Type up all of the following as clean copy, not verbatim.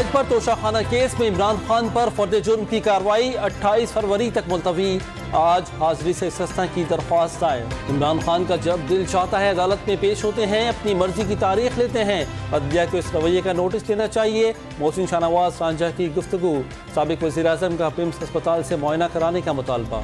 قائد پر توشاخانہ case میں عمران خان پر فرد جرم کی کارروائی 28 فروری تک ملتوی، آج حاضری سے استثناء کی درخواست دائر۔ عمران خان کا جب دل چاہتا ہے عدالت میں پیش ہوتے ہیں، اپنی مرضی کی تاریخ لیتے ہیں، عدلیہ کو اس رویے کا نوٹس لینا چاہیے۔ محسن شاہ نواز رانجھا کی گفتگو، سابق وزیر اعظم کا پمس اسپتال سے معائنہ کرانے کا مطالبہ۔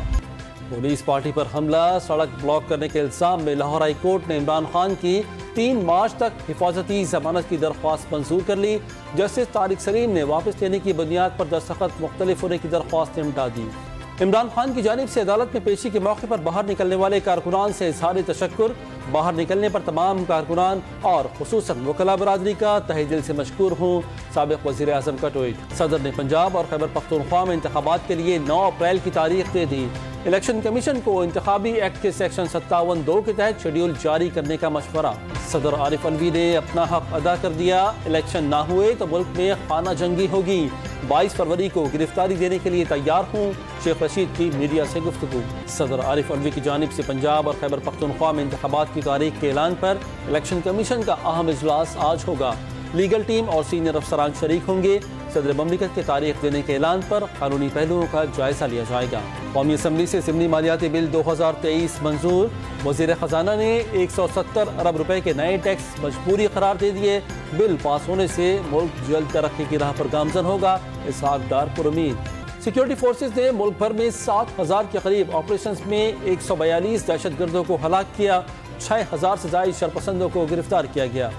پولیس پارٹی پر حملہ، سڑک بلاک کرنے کے الزام میں لاہور ہائی کورٹ نے عمران خان کی 3 مارچ تک حفاظتی ضمانت کی درخواست منظور کر لی۔ جسٹس طارق سلیم نے واپس لینے کی بنیاد پر دستخط مختلف ہونے کی درخواست نمٹا دی۔ عمران خان کی جانب سے عدالت میں پیشی کے موقع پر باہر نکلنے والے کارکنان سے اظہار تشکر، باہر نکلنے پر تمام کارکنان اور خصوصاً وکلاء برادری کا تہہ دل سے مشکور ہوں، سابق وزیر اعظم کا ٹویٹ۔ صدر نے پنجاب اور خیبر پختونخوا میں انتخابات کے لیے 9 اپریل کی تاریخ دے دی۔ الیکشن کمیشن کو انتخابی ایکٹ کے سیکشن 57(2) کے تحت شیڈیول جاری کرنے کا مشورہ۔ صدر عارف علوی نے اپنا حق ادا کر دیا، الیکشن نہ ہوئے تو ملک میں خانہ جنگی ہوگی، 22 فروری کو گرفتاری دینے کے لیے تیار ہوں، شیخ رشید کی میڈیا سے گفتگو۔ صدر عارف علوی کی جانب سے پنجاب اور خیبر پختونخوا میں انتخابات کی تاریخ کے اعلان پر الیکشن کمیشن کا اہم اجلاس آج ہوگا۔ لیگل ٹیم اور سینئر افسران شریک ہوں گے۔ صدر مملکت کے تاریخ دینے کے اعلان پر قانونی پہلوؤں کا جائزہ لیا جائے گا۔ قومی اسمبلی سے ضمنی مالیاتی بل 2023 منظور، وزیر خزانہ نے 170 ارب روپے کے نئے ٹیکس مجبوری قرار دے دیے۔ بل پاس ہونے سے ملک جلد ترقی کی راہ پر گامزن ہوگا، اسحاق ڈار پر امید۔ سیکیورٹی فورسز نے ملک بھر میں 7000 کے قریب آپریشنز میں 142 دہشت گردوں کو ہلاک کیا، 6000 سے زائد شرپسندوں کو گرفتار کیا گیا۔